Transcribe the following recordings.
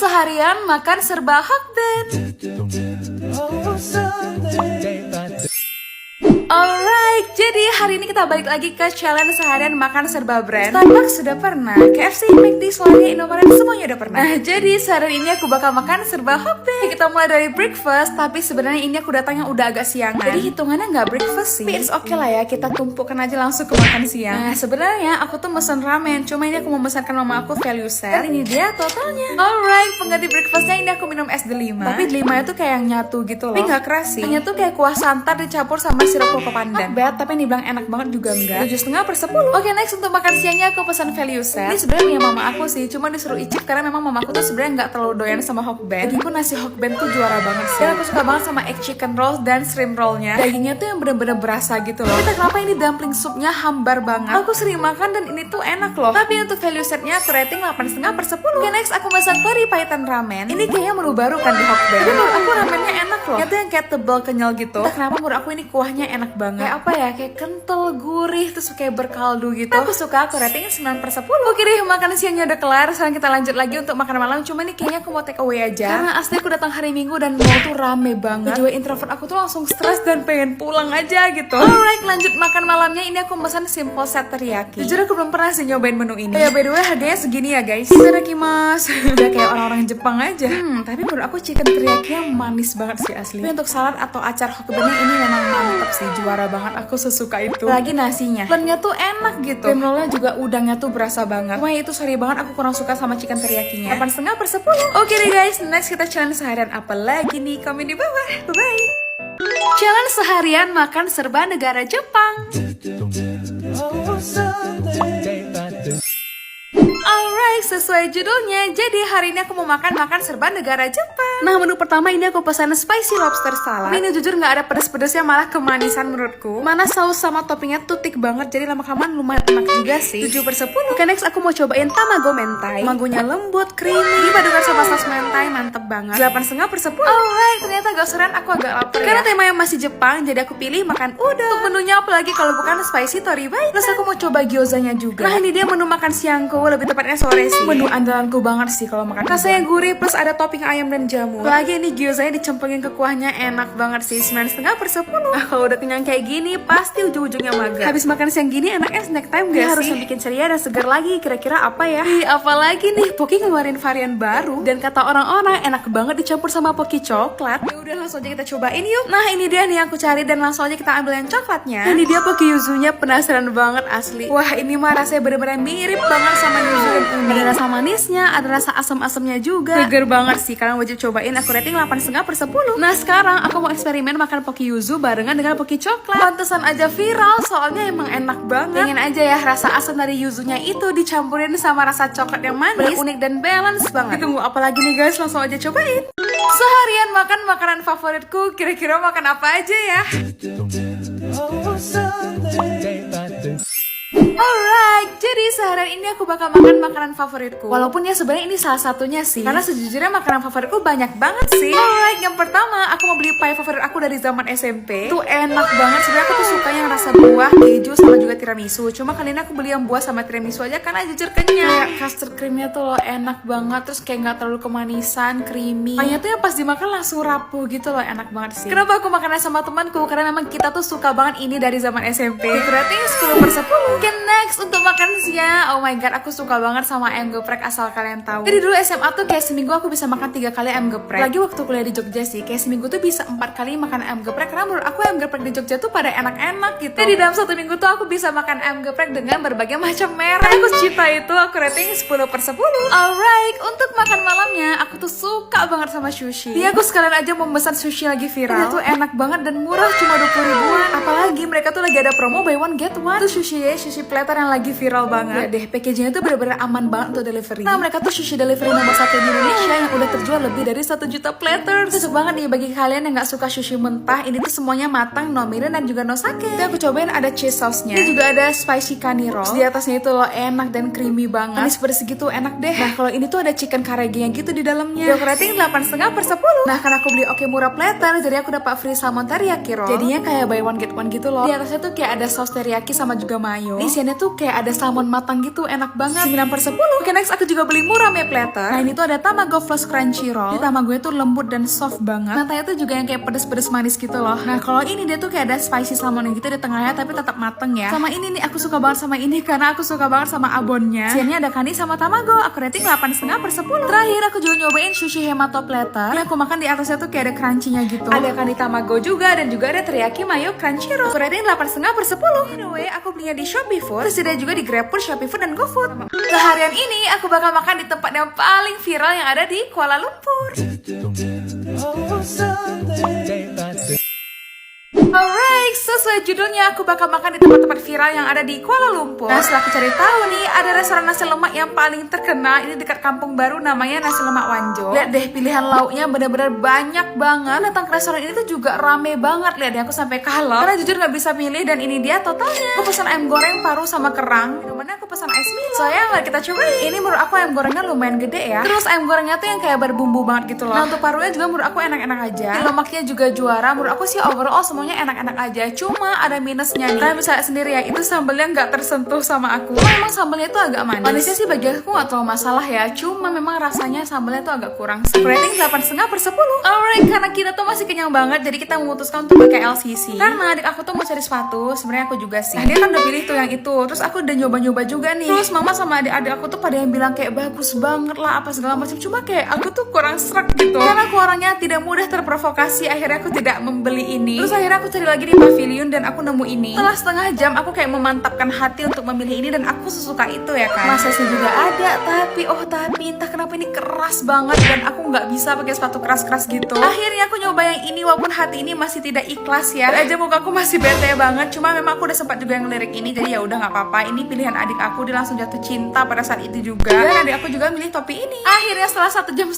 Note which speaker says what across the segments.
Speaker 1: Seharian makan serba Hokben. Alright, jadi hari ini kita balik lagi ke challenge seharian makan serba brand. Starbucks sudah pernah, KFC, McD, Solaria, Indomaret, semuanya udah pernah. Nah, jadi seharian ini aku bakal makan serba Hokben. Kita mulai dari breakfast, tapi sebenarnya ini aku datangnya udah agak siangan. Jadi hitungannya nggak breakfast sih. Tapi it's okay lah ya, kita tumpukan aja langsung ke makan siang. Nah, sebenarnya aku tuh mesen ramen, cuma ini aku mau memesankan mama aku value set. Dan ini dia totalnya. Alright, pengganti breakfastnya ini aku minum es delima. Tapi delima itu kayak yang nyatu gitu loh. Tapi nggak keras sih. Hanya tuh kayak kuah santan dicampur sama sirup koko pandan. Bad, tapi yang dibilang enak banget juga enggak. 7,5 per 10. Oke, next untuk makan siangnya aku pesan value set. Ini sebenarnya punya mama aku sih, cuma disuruh icip karena memang mama aku tuh sebenarnya nggak terlalu doyan sama Hokben. Jadi pun nasi Hokben tuh juara banget sih. Dan aku suka banget sama egg chicken rolls dan shrimp rollnya. Dagingnya tuh yang bener-bener berasa gitu loh. Kita kenapa ini dumpling supnya hambar banget. Aku sering makan dan ini tuh enak loh. Tapi untuk value setnya aku rating 8,5 per 10. Oke, next aku pesan teri paitan ramen. Ini kayaknya menu baru kan di Hokben. Tapi menurut aku ramennya enak loh. Itu yang kayak tebal kenyal gitu. Entah kenapa menurut aku ini kuahnya enak banget. Kayak apa ya, kayak kental, gurih, terus kayak berkaldu gitu. Aku suka, aku ratingnya 9 per 10. Oke deh, makan siangnya udah kelar. Sekarang kita lanjut lagi untuk makan malam. Cuma nih kayaknya aku mau take away aja, karena asli aku datang hari Minggu dan mall tuh rame banget. Jiwa introvert aku tuh langsung stres dan pengen pulang aja gitu. Alright, lanjut makan malamnya. Ini aku pesan simple set teriyaki. Jujur aku belum pernah sih nyobain menu ini. Oh ya, by the way harganya segini ya guys. Itadakimasu. Udah kayak orang-orang Jepang aja. Tapi menurut aku chicken teriyaki yang manis banget sih asli. Tapi untuk salad atau acar Hokbennya ini memang mantep sih, juara banget. Aku sesuka itu. Lagi nasinya, lennya tuh enak gitu. Kremlolnya juga udangnya tuh berasa banget. Cuma itu sorry banget, aku kurang suka sama chicken teriyakinya. 8,5 per 10. Oke deh guys, next kita challenge seharian apa lagi nih? Komen di bawah. Bye. Challenge seharian makan serba negara Jepang. Alright, sesuai judulnya, jadi hari ini aku mau makan serba negara Jepang. Nah, menu pertama ini aku pesan spicy lobster salad. Ini jujur nggak ada pedes-pedesnya, malah kemanisan menurutku. Mana saus sama toppingnya tuh thick banget, jadi lama-kelamaan lumayan enak juga sih. 7 per 10. Oke, next aku mau cobain tamago mentai. Tamagonya lembut, creamy, dipadukan sama saus mentai, mantep banget. 8,5 per 10. Alright, ternyata gak seran, aku agak lapar karena temanya masih Jepang, jadi aku pilih makan udon. Untuk menunya apalagi kalau bukan spicy toribai. Terus aku mau coba gyozanya juga. Nah, ini dia menu makan siangku, lebih tepatnya sore sih. Menu andalanku banget sih kalau makan. Rasanya gurih plus ada topping ayam dan jamu. Lagi ini gyozanya dicemplungin ke kuahnya, enak banget sih. 9,5 per 10. Nah, kalau udah kenyang kayak gini pasti ujung-ujungnya mager. Habis makan siang gini enaknya snack time gak sih? Harus yang bikin ceria dan segar lagi. Kira-kira apa ya? Apalagi nih, Poki ngeluarin varian baru dan kata orang-orang enak banget dicampur sama Poki coklat. Ya udah, langsung aja kita cobain yuk. Nah, ini dia nih yang aku cari dan langsung aja kita ambil yang coklatnya. Ini dia Poki yuzunya, penasaran banget asli. Wah, ini mah rasanya bener-bener mirip banget sama yuzu yang ini. Ada rasa manisnya, ada rasa asam-asamnya juga. Seger banget sih, kalian wajib cobain. Aku rating 8,5 per 10. Nah, sekarang aku mau eksperimen makan Poki yuzu barengan dengan Poki coklat. Pantesan aja viral, soalnya emang enak banget. Pengen aja ya rasa asam dari yuzunya itu dicampurin sama rasa coklat yang manis. Unik dan balance banget. Tunggu apa lagi nih guys, langsung aja cobain. Seharian makan makanan favoritku, kira-kira makan apa aja ya? Alright, jadi seharian ini aku bakal makan makanan favoritku. Walaupun ya sebenarnya ini salah satunya sih, karena sejujurnya makanan favoritku banyak banget sih. Alright, yang pertama aku mau beli pie favorit aku dari zaman SMP. Tuh enak banget, sebenarnya aku tuh suka yang rasa buah, keju, sama juga tiramisu. Cuma kali ini aku beli yang buah sama tiramisu aja karena jujur kenyang. Kayak custard creamnya tuh loh enak banget, terus kayak nggak terlalu kemanisan, creamy. Pie-nya tuh yang pas dimakan langsung rapuh gitu loh, enak banget sih. Kenapa aku makannya sama temanku? Karena memang kita tuh suka banget ini dari zaman SMP. Berarti 10 per 10. Next untuk makan siang, oh my god, aku suka banget sama ayam geprek asal kalian tahu. Jadi dulu SMA tuh kayak seminggu aku bisa makan 3 kali ayam geprek. Lagi waktu kuliah di Jogja sih, kayak seminggu tuh bisa 4 kali makan ayam geprek. Karena menurut aku ayam geprek di Jogja tuh pada enak-enak gitu. Jadi dalam 1 minggu tuh aku bisa makan ayam geprek dengan berbagai macam merek. Aku cinta itu, aku rating 10 per 10. Alright, untuk makan malamnya aku tuh suka banget sama sushi. Iya, aku sekalian aja mau pesan sushi lagi viral. Itu tuh enak banget dan murah, cuma 20 ribuan. Apalagi mereka tuh lagi ada promo buy one get one. Tuh sushi platter yang lagi viral banget. Ya deh, packagingnya tuh bener-bener aman banget untuk delivery. Nah, mereka tuh sushi delivery nomor 1 di Indonesia yang udah terjual lebih dari 1 juta platters. Cocok banget nih bagi kalian yang gak suka sushi mentah. Ini tuh semuanya matang, no mirin dan juga no sake. Jadi aku cobain ada cheese sauce-nya. Ini juga ada spicy kani roll. Di atasnya itu loh enak dan creamy banget. Manis pedes gitu enak deh. Nah, kalau ini tuh ada chicken karage yang gitu di dalamnya. Aku rating 8,5/10. Nah karena aku beli oke murah platter, jadi aku dapat free salmon teriyaki roll. Jadinya kayak buy one get one gitu loh. Di atasnya tuh kayak ada saus teriyaki sama juga mayo. Di isiannya tuh kayak ada salmon matang gitu, enak banget. 9/10. Oke next aku juga beli murame platter. Nah ini tuh ada tamago floss crunchy roll. Ini tamagonya tuh lembut dan soft banget. Matanya tuh juga yang kayak pedes-pedes manis gitu loh. Nah kalau ini dia tuh kayak ada spicy salmon gitu di tengahnya tapi tetap mateng ya. Sama ini nih aku suka banget sama ini karena aku suka banget sama abonnya. Isiannya ada kani sama tamago. Aku rating 8,5/10. Terakhir aku juga nyobain sushi hemato platter. Yang aku makan di atasnya tuh kayak ada crunchy-nya gitu. Ada kani tamago juga dan juga ada teriyaki mayo crunchy roll. Aku rating 8,5/10. Anyway, aku belinya di Shopee Food. Tersedia juga di GrabFood, Shopee Food, dan GoFood. Seharian ini aku bakal makan di tempat yang paling viral yang ada di Kuala Lumpur. Alright, sesuai judulnya aku bakal makan di tempat-tempat viral yang ada di Kuala Lumpur. Nah setelah aku cari tahu nih, ada restoran nasi lemak yang paling terkenal. Ini dekat kampung baru namanya Nasi Lemak Wanjo. Lihat deh pilihan lauknya bener-bener banyak banget. Datang ke restoran ini tuh juga rame banget. Lihat deh aku sampai kalah karena jujur gak bisa milih. Dan ini dia totalnya. Aku pesan ayam goreng paru sama kerang. Minumannya aku pesan ice Milo. Soalnya mari kita cobain. Ini menurut aku ayam gorengnya lumayan gede ya. Terus ayam gorengnya tuh yang kayak berbumbu banget gitu loh. Nah untuk parunya juga menurut aku enak-enak aja. Lemaknya juga juara. Menurut aku sih overall semuanya enak-enak aja, cuma ada minusnya nih. Kalian bisa lihat sendiri ya, itu sambalnya nggak tersentuh sama aku. Memang sambalnya itu agak manis. Manisnya sih bagi aku nggak terlalu masalah ya, cuma memang rasanya sambalnya tuh agak kurang. Rating 8,5/10. Alright, karena kita tuh masih kenyang banget, jadi kita memutuskan untuk pakai LCC. Karena adik aku tuh mau cari sepatu, sebenarnya aku juga sih. Nah, dia kan udah pilih tuh yang itu, terus aku udah nyoba-nyoba juga nih. Terus mama sama adik-adik aku tuh pada yang bilang kayak bagus banget lah apa segala macam. Cuma kayak aku tuh kurang serak gitu. Karena aku orangnya tidak mudah terprovokasi, akhirnya aku tidak membeli ini. Terus akhirnya aku cari lagi di pavilion dan aku nemu ini. Setelah setengah jam aku kayak memantapkan hati untuk memilih ini dan aku sesuka itu ya kan. Masanya juga ada, tapi entah kenapa ini keras banget dan aku nggak bisa pakai sepatu keras-keras gitu. Akhirnya aku nyoba yang ini walaupun hati ini masih tidak ikhlas ya. Aja muka aku masih bete banget. Cuma memang aku udah sempat juga yang ngelirik ini, jadi ya udah nggak apa-apa. Ini pilihan adik aku, dia langsung jatuh cinta pada saat itu juga. Dan adik aku juga milih topi ini. Akhirnya setelah 1,5 jam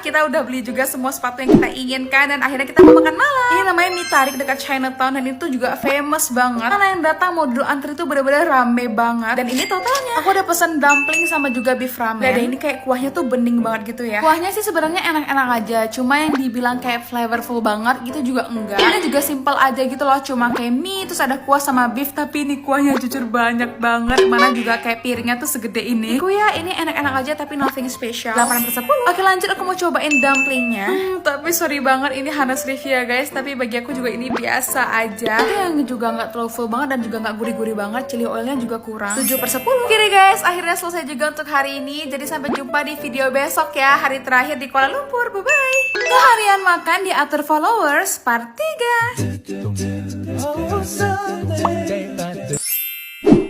Speaker 1: kita udah beli juga semua sepatu yang kita inginkan dan akhirnya kita mau makan malam. Ini namanya mie tarik dekat Chinatown dan itu juga famous banget. Karena yang datang mau dulu antri itu bener-bener rame banget. Dan ini totalnya aku udah pesen dumpling sama juga beef ramen. Dan ini kayak kuahnya tuh bening banget gitu ya. Kuahnya sih sebenarnya enak-enak aja, cuma yang dibilang kayak flavorful banget gitu juga enggak. Ini juga simple aja gitu loh, cuma kayak mie terus ada kuah sama beef, tapi ini kuahnya jujur banyak banget. Mana juga kayak piringnya tuh segede ini. Aku ya ini enak-enak aja tapi nothing special. 8/10. Oke lanjut, aku mau cobain dumplingnya. Tapi sorry banget ini Hanas review ya guys, tapi bagi aku juga ini biasa aja. Itu yang juga nggak terlalu full banget dan juga nggak gurih-gurih banget. Chili oilnya juga kurang. 7/10. Oke deh guys, akhirnya selesai juga untuk hari ini. Jadi sampai jumpa di video besok ya, hari terakhir di Kuala Lumpur. Bye bye. Seharian makan diatur followers part 3.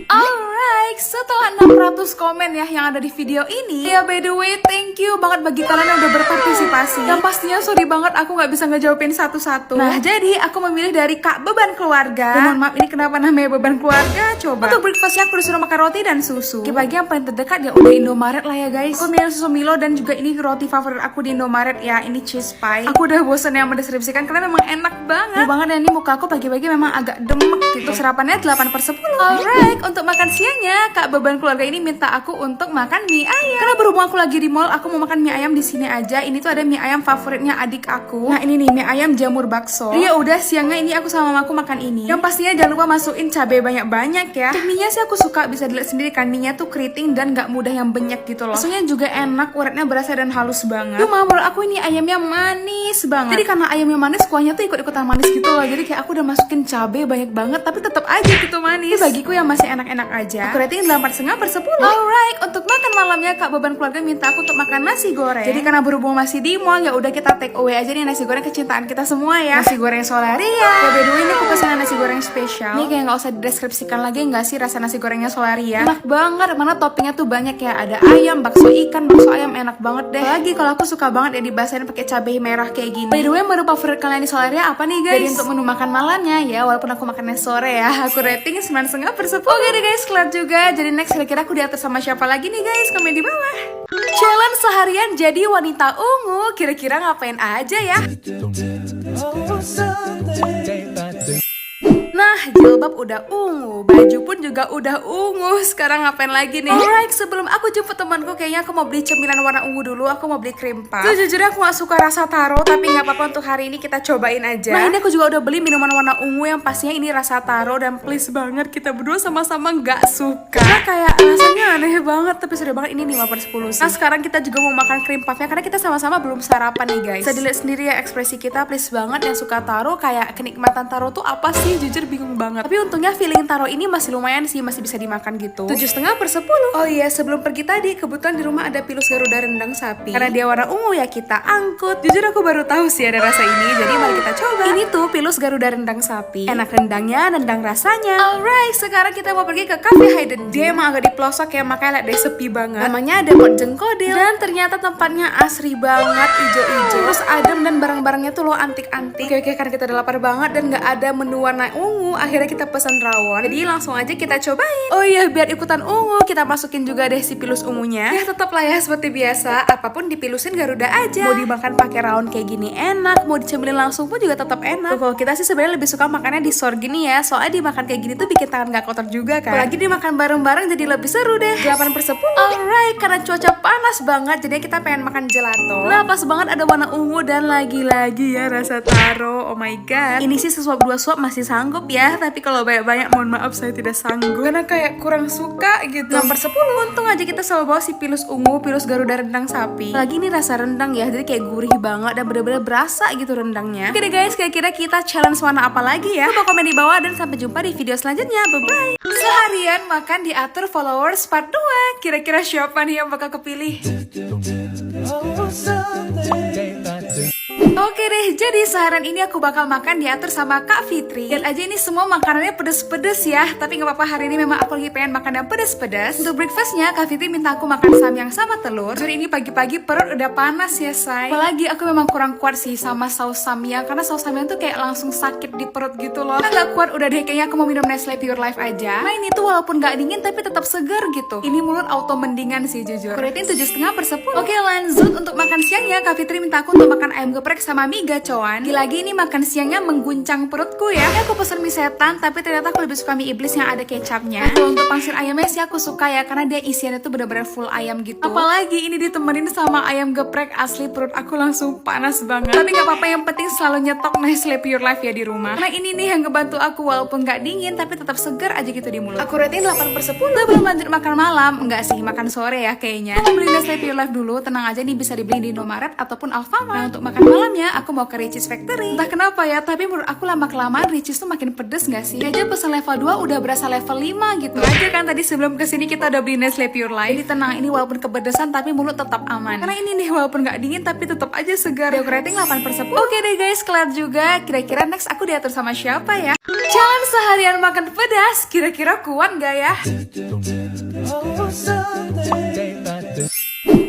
Speaker 1: Alright, setelah 600 komen ya yang ada di video ini. Ya by the way, thank you banget bagi kalian yang udah berpartisipasi. Dan pastinya sorry banget aku nggak bisa ngejawabin satu-satu. Nah jadi aku memilih dari Kak Beban Keluarga. Mohon maaf ini kenapa namanya Beban Keluarga. Coba untuk breakfastnya aku disuruh makan roti dan susu. Di pagi yang paling terdekat ya udah Indomaret lah ya guys. Aku milih susu Milo dan juga ini roti favorit aku di Indomaret ya, ini cheese pie. Aku udah bosen yang mendeskripsikan karena memang enak banget. Banget dan ini muka aku pagi-pagi memang agak demek gitu. Serapannya 8/10. Alright, untuk makan siangnya Kak Beban Keluarga ini minta aku untuk makan mie ayam. Karena berhubung aku lagi di mall, aku mau makan mie ayam di sini aja. Ini tuh ada mie ayam favoritnya adik aku. Nah ini nih mie ayam jamur bakso. Jadi ya udah siangnya ini aku sama mamaku makan ini. Yang pastinya jangan lupa masukin cabai banyak-banyak ya. Untuk mie-nya sih aku suka, bisa dilihat sendiri kan mie-nya tuh keriting dan gak mudah yang banyak gitu loh. Baksonya juga enak, uratnya berasa dan halus banget. Cuma menurut aku ini ayamnya manis banget. Jadi karena ayamnya manis, kuahnya tuh ikut-ikutan manis gitu loh. Jadi kayak aku udah masukin cabai banyak banget, tapi tetap aja gitu manis. Tapi bagiku yang masih enak-enak aja. Aku rating 8,5/10. Alright, untuk makan malamnya Kak Beban Keluarga minta aku untuk makan nasi goreng. Jadi karena berhubung masih di mall, ya udah kita take away aja nih nasi goreng kecintaan kita semua ya. Nasi goreng Solaria. Ya by the way ini aku pesan nasi goreng spesial. Ini kayak nggak usah dideskripsikan lagi nggak sih rasa nasi gorengnya Solaria. Enak banget, mana toppingnya tuh banyak ya. Ada ayam, bakso ikan, bakso ayam, enak banget deh. Lagi kalau aku suka banget ya dibasahin pakai cabai merah kayak gini. By the way menu favorit kalian di Solaria apa nih guys? Jadi untuk menu makan malamnya ya, walaupun aku makannya sore ya, aku rating 9,5/10. Oke deh guys, kelar juga. Jadi next kira-kira aku diatur sama siapa lagi nih guys? Komen di bawah. Challenge seharian jadi wanita ungu. Kira-kira ngapain aja ya? Nah, jilbab udah ungu, baju pun juga udah ungu. Sekarang ngapain lagi nih? Alright, sebelum aku jemput temanku, kayaknya aku mau beli cemilan warna ungu dulu. Aku mau beli krim puff. Sejujurnya aku gak suka rasa taro, tapi nggak apa-apa untuk hari ini kita cobain aja. Nah, ini aku juga udah beli minuman warna ungu yang pastinya ini rasa taro, dan please banget kita berdua sama-sama nggak suka. Karena kayak rasanya aneh banget, tapi sudah banget ini 5/10 sih. Nah, sekarang kita juga mau makan krim puffnya karena kita sama-sama belum sarapan nih guys. Bisa dilihat sendiri ya ekspresi kita, please banget yang suka taro, kayak kenikmatan taro tuh apa sih? Jujur bingung banget. Tapi untungnya feeling taro ini masih lumayan sih, masih bisa dimakan gitu. 7,5/10. Oh iya, sebelum pergi tadi kebetulan di rumah ada pilus Garuda rendang sapi. Karena dia warna ungu ya kita angkut. Jujur aku baru tahu sih ada rasa ini, jadi mari kita coba. Ini tuh pilus Garuda rendang sapi. Enak rendangnya, nendang rasanya. Alright, sekarang kita mau pergi ke Cafe Hayden. Dia emang agak di pelosok ya, makanya lihat deh sepi banget. Namanya ada Pot Jengkodil, dan ternyata tempatnya asri banget, ijo-ijo, terus adem, dan barang-barangnya tuh lo antik-antik. Oke, karena kita udah lapar banget dan nggak ada menu warna ungu, akhirnya kita pesan rawon. Jadi langsung aja kita cobain. Oh iya, biar ikutan ungu, kita masukin juga deh si pilus ungunya. Ya tetap lah ya seperti biasa, apapun dipilusin Garuda aja. Mau dimakan pakai rawon kayak gini enak, mau dicemilin langsung pun juga tetap enak. Kalau kita sih sebenarnya lebih suka makannya di sor gini ya, soalnya dimakan kayak gini tuh bikin tangan gak kotor juga kan. Apalagi dimakan bareng-bareng jadi lebih seru deh. 8/10. Alright, karena cuaca panas banget, jadi kita pengen makan gelato. Nah, pas banget ada warna ungu dan lagi-lagi ya rasa taro. Oh my god. Ini sih sesuap 2 suap masih sanggup ya, tapi kalau banyak-banyak mohon maaf saya tidak sanggup. Karena kayak kurang suka gitu. 6/10. Untung aja kita selalu bawa si pilus ungu, pilus Garuda rendang sapi. Lagi ini rasa rendang ya, jadi kayak gurih banget dan bener-bener berasa gitu rendangnya. Oke deh guys, kira-kira kita challenge warna apa lagi ya? Coba komen di bawah dan sampai jumpa di video selanjutnya. Bye-bye. Seharian makan diatur followers part 2. Kira-kira siapa nih yang bakal kepilih? Oke deh, jadi seharian ini aku bakal makan diatur sama Kak Fitri. Lihat aja ini semua makanannya pedes-pedes ya. Tapi gak apa-apa, hari ini memang aku lagi pengen makan yang pedes-pedes. Untuk breakfastnya, Kak Fitri minta aku makan samyang sama telur. Jadi ini pagi-pagi perut udah panas ya say. Apalagi aku memang kurang kuat sih sama saus samyang, karena saus samyang tuh kayak langsung sakit di perut gitu loh. Nah, gak kuat, udah deh kayaknya aku mau minum Nestle Pure Life aja. Nah ini tuh walaupun gak dingin tapi tetap segar gitu. Ini mulut auto mendingan sih jujur. Aku rating 7,5/10. Oke, lanjut untuk makan siangnya. Kak Fitri minta aku untuk makan ayam geprek sama mie gacoan. Lagi ini makan siangnya mengguncang perutku ya. Aku pesen mie setan, tapi ternyata aku lebih suka mie iblis yang ada kecapnya. Kalau untuk pangsit ayamnya sih aku suka ya, karena dia isiannya tuh bener-bener full ayam gitu. Apalagi ini ditemenin sama ayam geprek, asli perut aku langsung panas banget. Tapi gak apa-apa, yang penting selalu nyetok Nestle Pure Life ya di rumah. Karena ini nih yang ngebantu aku walaupun gak dingin tapi tetap segar aja gitu di mulut. Aku rating 8/10. Belum lanjut makan malam, enggak sih, makan sore ya kayaknya. Aku beli Nestle Pure Life dulu, tenang aja nih bisa dibeli di Indomaret ataupun Alfamart. Nah, untuk makan malamnya aku mau ke Richeese Factory. Entah kenapa ya, tapi menurut aku lama-kelamaan Richeese tuh makin pedes gak sih? Dia aja pesen level 2 udah berasa level 5 gitu. Aja kan tadi sebelum kesini kita udah beli Nestle Pure Life. Jadi tenang, ini walaupun kepedesan tapi mulut tetap aman. Karena ini nih walaupun gak dingin tapi tetap aja segar. Aku rating 8/10. Oke deh guys, kelar juga. Kira-kira next aku diatur sama siapa ya? Challenge seharian makan pedas. Kira-kira kuat gak ya?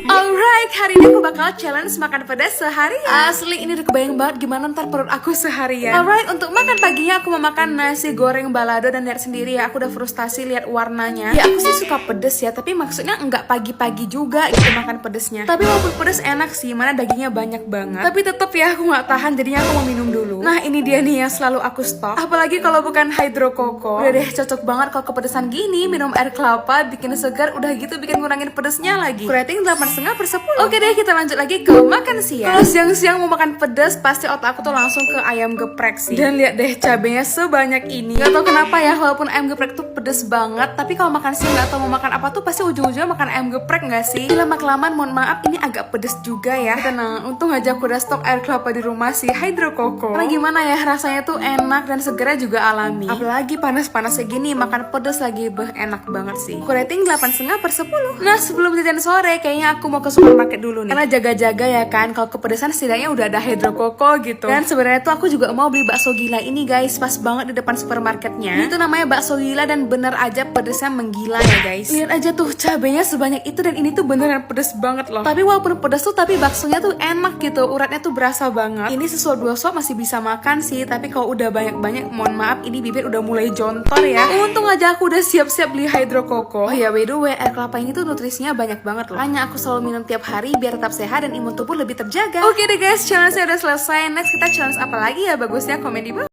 Speaker 1: Alright, hari ini aku bakal challenge makan pedas seharian. Asli ini udah kebayang banget gimana ntar perut aku seharian. Alright, untuk makan paginya aku mau makan nasi goreng balado, dan lihat sendiri ya, aku udah frustasi lihat warnanya. Ya aku sih suka pedes ya, tapi maksudnya enggak pagi-pagi juga gitu makan pedesnya. Tapi walaupun pedes enak sih, mana dagingnya banyak banget. Tapi tetep ya aku nggak tahan, jadinya aku mau minum dulu. Nah ini dia nih yang selalu aku stok. Apalagi kalau bukan hydro koko. Udah deh, cocok banget kalau kepedesan gini, minum air kelapa, bikin segar, udah gitu bikin ngurangin pedesnya lagi. Aku rating 8,5/10. Oke deh, kita lanjut lagi ke makan siang. Kalau siang-siang mau makan pedas, pasti otak aku tuh langsung ke ayam geprek sih. Dan lihat deh cabenya sebanyak ini. Gak tau kenapa ya, walaupun ayam geprek tuh pedes banget, tapi kalau makan siang gak tau mau makan apa tuh pasti ujung-ujungnya makan ayam geprek gak sih? Lama-kelamaan mohon maaf ini agak pedes juga ya. Tenang, untung aja aku udah stok air kelapa di rumah sih, hydro koko. Karena gimana ya, rasanya tuh enak dan segernya juga alami. Apalagi panas-panas kayak gini, makan pedas lagi enak banget sih. Aku rating 8,5/10. Nah sebelum jajan sore, kayaknya aku mau ke supermarket dulu nih. Karena jaga-jaga ya kan, kalau kepedesan setidaknya udah ada hydro koko gitu. Dan sebenarnya tuh aku juga mau beli bakso gila ini guys, pas banget di depan supermarketnya. Ini tuh namanya bakso gila dan bener aja pedesnya menggila ya guys. Lihat aja tuh cabenya sebanyak itu, dan ini tuh beneran pedes banget loh. Tapi walaupun pedes tuh, tapi baksonya tuh enak gitu, uratnya tuh berasa banget. Ini sesuai 2 suap masih bisa makan sih, tapi kalau udah banyak-banyak mohon maaf ini bibir udah mulai jontor ya. Untung aja aku udah siap-siap beli hydro koko. Oh ya by the way, air kelapa ini tuh nutrisinya banyak banget loh. Hanya aku selalu minum tiap hari biar tetap sehat dan imun tubuh lebih terjaga. Oke deh guys, challenge-nya udah selesai. Next kita challenge apa lagi ya? Bagusnya komen di bawah.